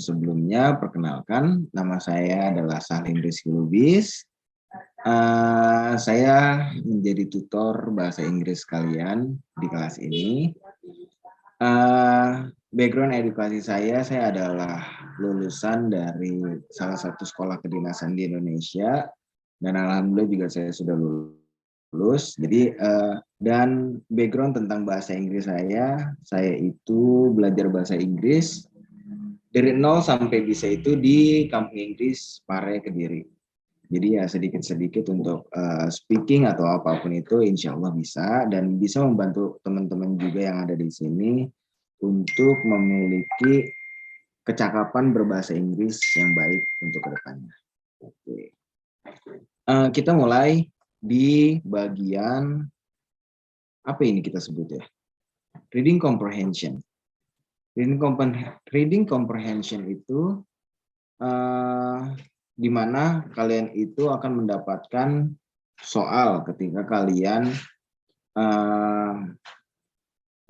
sebelum-sebelumnya, perkenalkan, nama saya adalah Salim Rizky Lubis. Saya menjadi tutor bahasa Inggris kalian di kelas ini. Background edukasi saya adalah lulusan dari salah satu sekolah kedinasan di Indonesia, dan alhamdulillah juga saya sudah lulus. Jadi dan background tentang bahasa Inggris saya itu belajar bahasa Inggris dari nol sampai bisa itu di Kampung Inggris Pare, Kediri. Jadi ya sedikit-sedikit untuk speaking atau apapun itu insya Allah bisa, dan bisa membantu teman-teman juga yang ada di sini untuk memiliki kecakapan berbahasa Inggris yang baik untuk kedepannya. Oke. Kita mulai di bagian apa ini kita sebut ya? Reading comprehension. Reading comprehension itu di mana kalian itu akan mendapatkan soal ketika kalian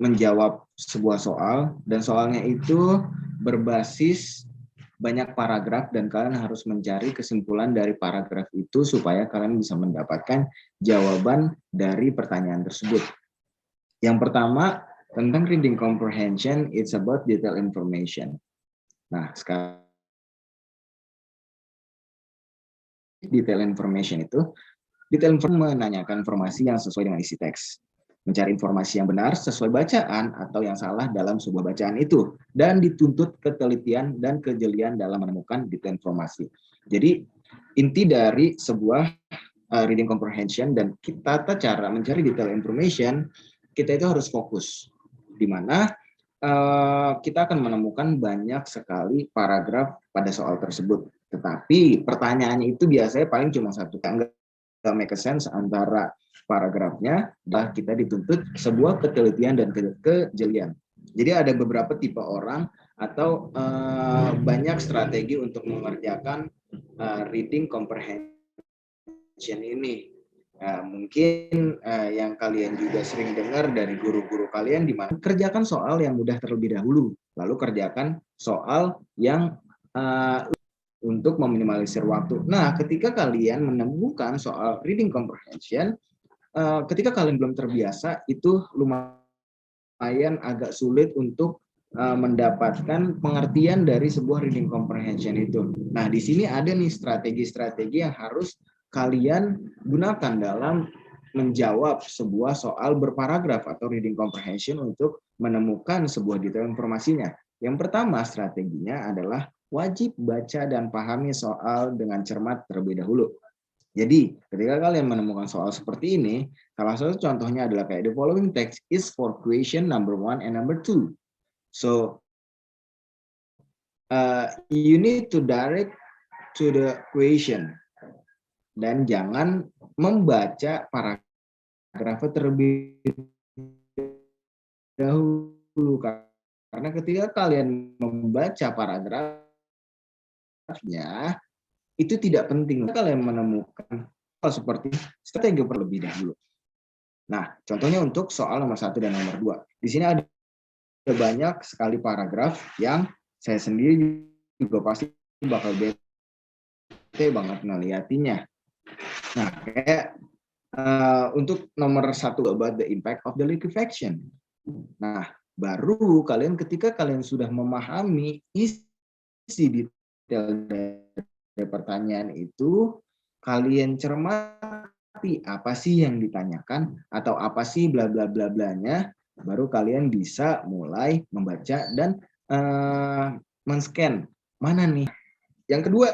menjawab sebuah soal, dan soalnya itu berbasis banyak paragraf dan kalian harus mencari kesimpulan dari paragraf itu supaya kalian bisa mendapatkan jawaban dari pertanyaan tersebut. Yang pertama, tentang reading comprehension, it's about detailed information. Nah, sekarang detail information itu, menanyakan informasi yang sesuai dengan isi teks, mencari informasi yang benar sesuai bacaan atau yang salah dalam sebuah bacaan itu, dan dituntut ketelitian dan kejelian dalam menemukan detail informasi. Jadi inti dari sebuah reading comprehension dan tata cara mencari detail information, kita itu harus fokus, di mana kita akan menemukan banyak sekali paragraf pada soal tersebut. Tetapi pertanyaannya itu biasanya paling cuma satu, nggak make sense antara paragrafnya, dan kita dituntut sebuah ketelitian dan kejelian. Jadi ada beberapa tipe orang atau banyak strategi untuk mengerjakan reading comprehension ini. Mungkin yang kalian juga sering dengar dari guru-guru kalian, di mana kerjakan soal yang mudah terlebih dahulu, lalu kerjakan soal yang untuk meminimalisir waktu. Nah, ketika kalian menemukan soal reading comprehension, ketika kalian belum terbiasa, itu lumayan agak sulit untuk mendapatkan pengertian dari sebuah reading comprehension itu. Nah, di sini ada nih strategi-strategi yang harus kalian gunakan dalam menjawab sebuah soal berparagraf atau reading comprehension untuk menemukan sebuah detail informasinya. Yang pertama strateginya adalah wajib baca dan pahami soal dengan cermat terlebih dahulu. Jadi, ketika kalian menemukan soal seperti ini, salah satu contohnya adalah kayak the following text is for question number 1 and number 2. So, you need to direct to the question. Dan jangan membaca paragraf terlebih dahulu, karena ketika kalian membaca paragrafnya itu tidak penting. Kalian menemukan hal seperti strategi terlebih dahulu. Nah, contohnya untuk soal nomor 1 dan nomor 2. Di sini ada banyak sekali paragraf yang saya sendiri juga pasti bakal bete banget ngeliatinya. Nah, kayak untuk nomor 1 about the impact of the liquefaction. Nah, baru ketika kalian sudah memahami isi detail dari pertanyaan itu, kalian cermati apa sih yang ditanyakan atau apa sih bla bla bla blanya, baru kalian bisa mulai membaca dan men-scan mana nih. Yang kedua,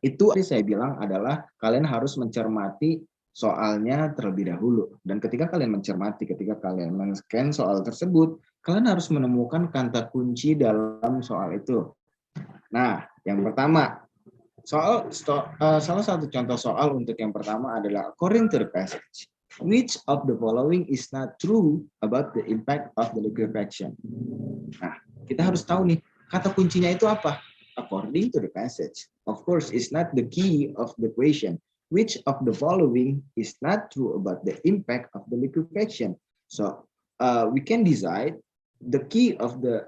itu saya bilang adalah kalian harus mencermati soalnya terlebih dahulu. Dan ketika kalian mencermati, ketika kalian men-scan soal tersebut, kalian harus menemukan kata kunci dalam soal itu. Nah, yang pertama, salah satu contoh soal untuk yang pertama adalah according to the passage, which of the following is not true about the impact of the liquefaction? Nah, kita harus tahu nih, kata kuncinya itu apa? According to the passage. Of course, it's not the key of the question. Which of the following is not true about the impact of the liquefaction? So, we can decide the key of the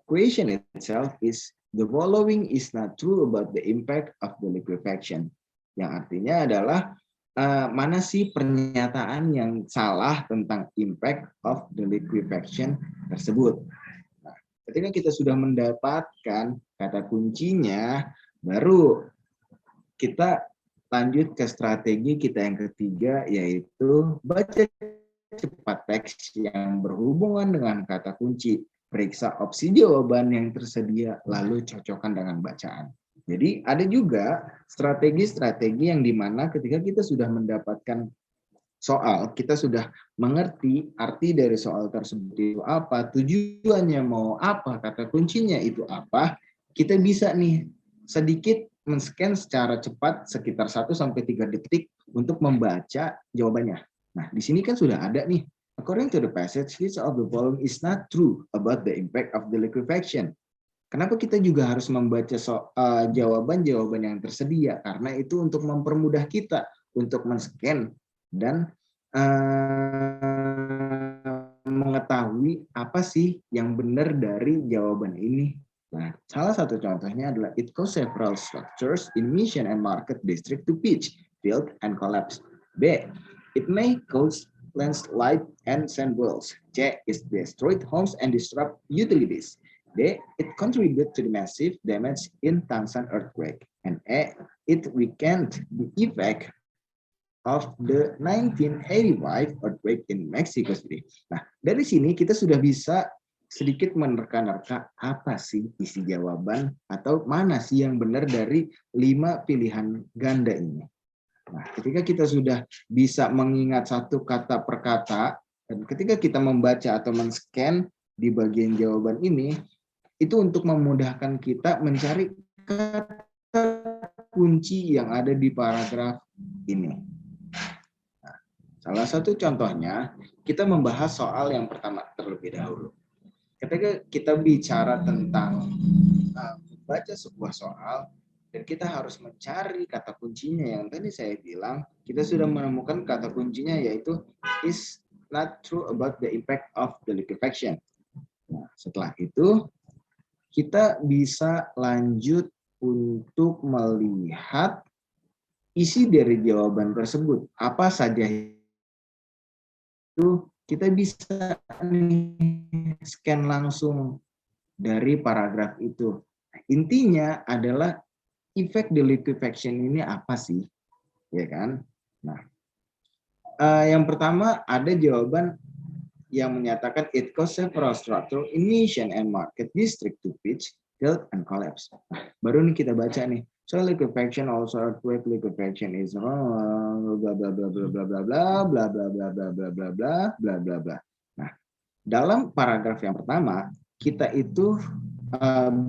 question itself is The following is not true about the impact of the liquefaction. Yang artinya adalah mana sih pernyataan yang salah tentang impact of the liquefaction tersebut. Nah, ketika kita sudah mendapatkan kata kuncinya, baru kita lanjut ke strategi kita yang ketiga, yaitu baca cepat teks yang berhubungan dengan kata kunci. Periksa opsi jawaban yang tersedia, lalu cocokkan dengan bacaan. Jadi ada juga strategi-strategi yang dimana ketika kita sudah mendapatkan soal, kita sudah mengerti arti dari soal tersebut itu apa, tujuannya mau apa, kata kuncinya itu apa, kita bisa nih sedikit men-scan secara cepat sekitar 1-3 detik untuk membaca jawabannya. Nah, di sini kan sudah ada nih. According to the passage, which of the following is not true about the impact of the liquefaction? Kenapa kita juga harus membaca jawaban-jawaban yang tersedia? Karena itu untuk mempermudah kita untuk men-scan dan mengetahui apa sih yang benar dari jawaban ini. Nah, salah satu contohnya adalah it caused several structures in Mission and Market District to pitch, failed, and collapse. B. It may cause landslide and sand wells. C. It destroyed homes and disrupt utilities. D. It contributed to the massive damage in Tangshan earthquake. And E. It weakened the effect of the 1985 earthquake in Mexico City. Nah, dari sini kita sudah bisa sedikit menerka-nerka apa sih isi jawaban atau mana sih yang benar dari 5 pilihan ganda ini. Nah, ketika kita sudah bisa mengingat satu kata per kata, dan ketika kita membaca atau men-scan di bagian jawaban ini, itu untuk memudahkan kita mencari kata kunci yang ada di paragraf ini. Nah, salah satu contohnya, kita membahas soal yang pertama terlebih dahulu. Ketika kita bicara tentang membaca sebuah soal, dan kita harus mencari kata kuncinya yang tadi saya bilang, kita sudah menemukan kata kuncinya yaitu is not true about the impact of the liquefaction. Nah, setelah itu kita bisa lanjut untuk melihat isi dari jawaban tersebut. Apa saja itu kita bisa scan langsung dari paragraf itu. Intinya adalah efek the liquefaction ini apa sih, ya kan? Nah, yang pertama ada jawaban yang menyatakan it caused several structural in Mission and Market District to pitch, tilt, and collapse. Nah, baru nih kita baca nih. So liquefaction also earthquake liquefaction is bla bla bla bla bla bla bla bla bla bla bla bla bla bla bla bla bla. Nah, dalam paragraf yang pertama kita itu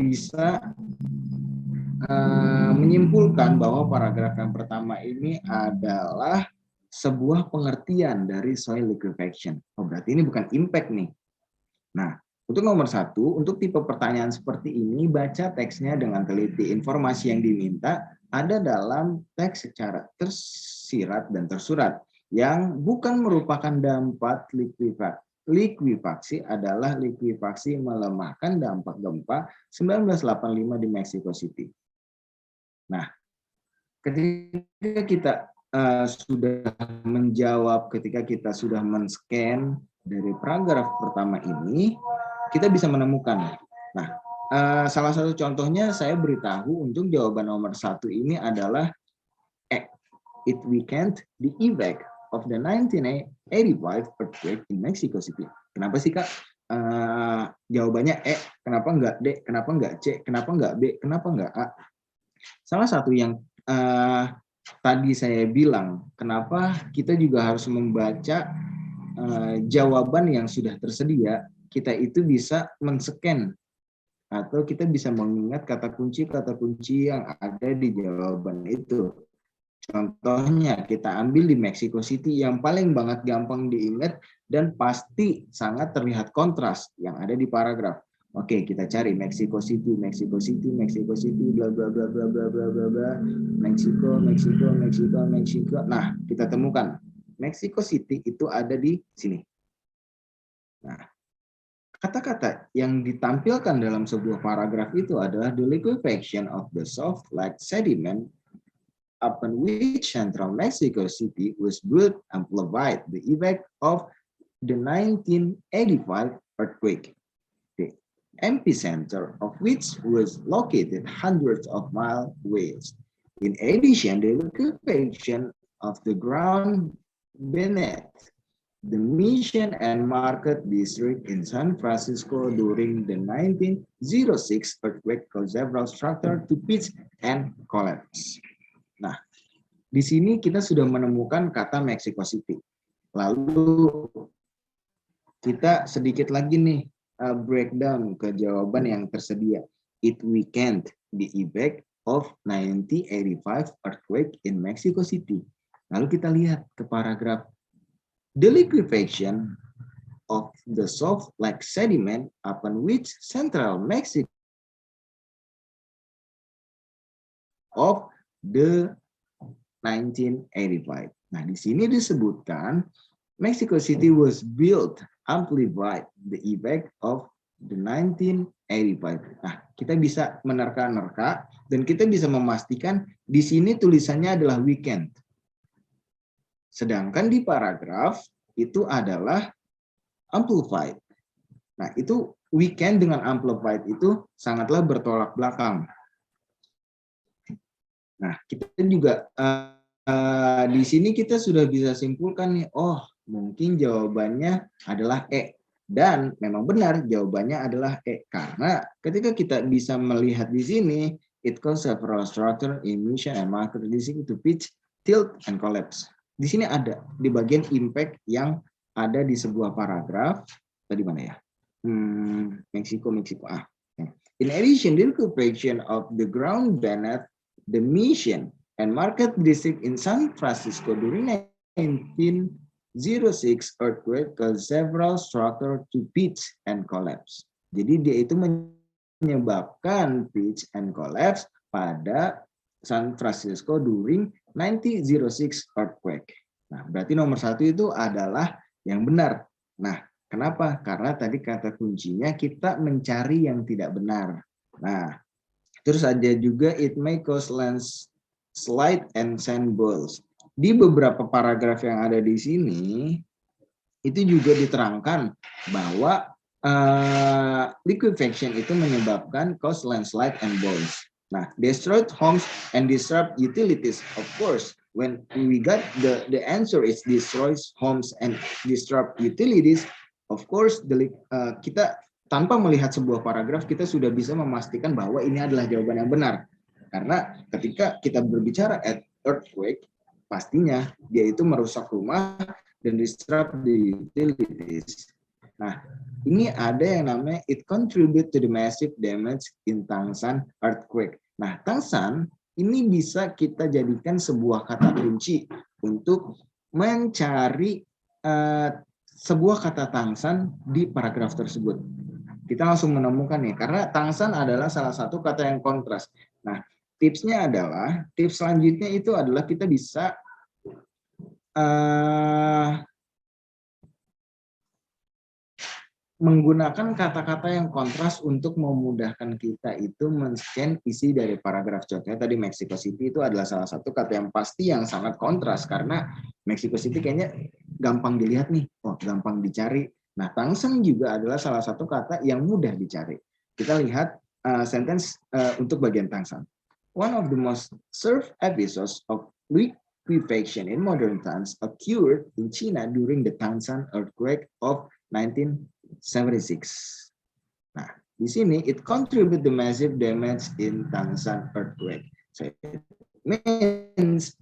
bisa menyimpulkan bahwa paragraf yang pertama ini adalah sebuah pengertian dari soil liquefaction. Oh, berarti ini bukan impact nih. Nah, untuk nomor 1, untuk tipe pertanyaan seperti ini, baca teksnya dengan teliti. Informasi yang diminta ada dalam teks secara tersirat dan tersurat, yang bukan merupakan dampak likuifaksi adalah likuifaksi melemahkan dampak gempa 1985 di Mexico City. Nah, ketika kita sudah menjawab, ketika kita sudah men-scan dari paragraf pertama ini, kita bisa menemukan. Nah, salah satu contohnya saya beritahu untuk jawaban nomor 1 ini adalah it weakened the effect of the 1985 earthquake in Mexico City. Kenapa sih, Kak? Jawabannya E, kenapa enggak D, kenapa enggak C, kenapa enggak B, kenapa enggak A? Salah satu yang tadi saya bilang, kenapa kita juga harus membaca jawaban yang sudah tersedia, kita itu bisa men-scan atau kita bisa mengingat kata kunci yang ada di jawaban itu. Contohnya kita ambil di Mexico City yang paling banget gampang diingat dan pasti sangat terlihat kontras yang ada di paragraf. Oke, kita cari Mexico City, bla bla bla bla bla bla bla bla, Mexico. Nah, kita temukan Mexico City itu ada di sini. Nah, kata-kata yang ditampilkan dalam sebuah paragraf itu adalah the liquefaction of the soft like sediment upon which Central Mexico City was built amplified the effect of the 1985 earthquake, the epicenter of which was located hundreds of miles away. In addition, the liquefaction of the ground beneath the Mission and Market District in San Francisco during the 1906 earthquake caused several structures to pitch and collapse. Nah, di sini kita sudah menemukan kata Mexico City. Lalu kita sedikit lagi nih breakdown ke jawaban yang tersedia. It weakened the effect of 1985 earthquake in Mexico City. Lalu kita lihat ke paragraf the liquefaction of the soft like sediment upon which Central Mexico of the 1985. Nah, di sini disebutkan Mexico City was built amplified the effect of the 1985. Nah, kita bisa menerka-nerka dan kita bisa memastikan di sini tulisannya adalah weekend. Sedangkan di paragraf itu adalah amplified. Nah, itu weekend dengan amplified itu sangatlah bertolak belakang. Nah, kita juga di sini kita sudah bisa simpulkan nih, oh mungkin jawabannya adalah E. Dan memang benar jawabannya adalah E. Karena ketika kita bisa melihat di sini, it caused several structure in Mission and Market District to pitch, tilt, and collapse. Di sini ada di bagian impact yang ada di sebuah paragraf. Tadi mana ya? Meksiko. In addition, the liquefaction of the ground beneath the Mission and Market District in San Francisco during 1906 earthquake caused several structures to pitch and collapse. Jadi dia itu menyebabkan pitch and collapse pada San Francisco during 1906 earthquake. Nah, berarti nomor 1 itu adalah yang benar. Nah, kenapa? Karena tadi kata kuncinya kita mencari yang tidak benar. Nah, terus ada juga it may cause landslide and sand balls. Di beberapa paragraf yang ada di sini, itu juga diterangkan bahwa liquefaction itu menyebabkan cause landslide and balls. Nah, destroyed homes and disrupt utilities. Of course, when we got the answer is destroys homes and disrupt utilities, of course kita tanpa melihat sebuah paragraf kita sudah bisa memastikan bahwa ini adalah jawaban yang benar. Karena ketika kita berbicara at earthquake, pastinya dia itu merusak rumah dan disrupt the utilities. Nah, ini ada yang namanya it contribute to the massive damage in Tangshan earthquake. Nah, Tangshan ini bisa kita jadikan sebuah kata kunci untuk mencari sebuah kata Tangshan di paragraf tersebut. Kita langsung menemukan nih, karena Tangshan adalah salah satu kata yang kontras. Nah, tipsnya adalah, tips selanjutnya itu adalah kita bisa menggunakan kata-kata yang kontras untuk memudahkan kita itu men-scan isi dari paragraf. Contohnya tadi Mexico City itu adalah salah satu kata yang pasti yang sangat kontras karena Mexico City kayaknya gampang dilihat nih, oh gampang dicari. Nah, Tangshan juga adalah salah satu kata yang mudah dicari. Kita lihat sentence untuk bagian Tangshan. One of the most served episodes of liquefaction in modern times occurred in China during the Tangshan earthquake of 1976. Nah, di sini it contribute the massive damage in Tangshan earthquake. So it means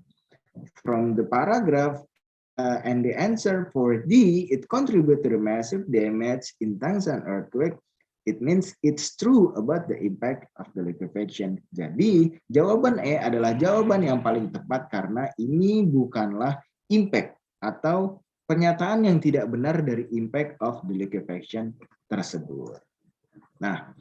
from the paragraph and the answer for D, it contribute to the massive damage in Tangshan earthquake. It means it's true about the impact of the liquefaction. Jadi, jawaban E adalah jawaban yang paling tepat karena ini bukanlah impact atau pernyataan yang tidak benar dari impact of the liquefaction tersebut. Nah,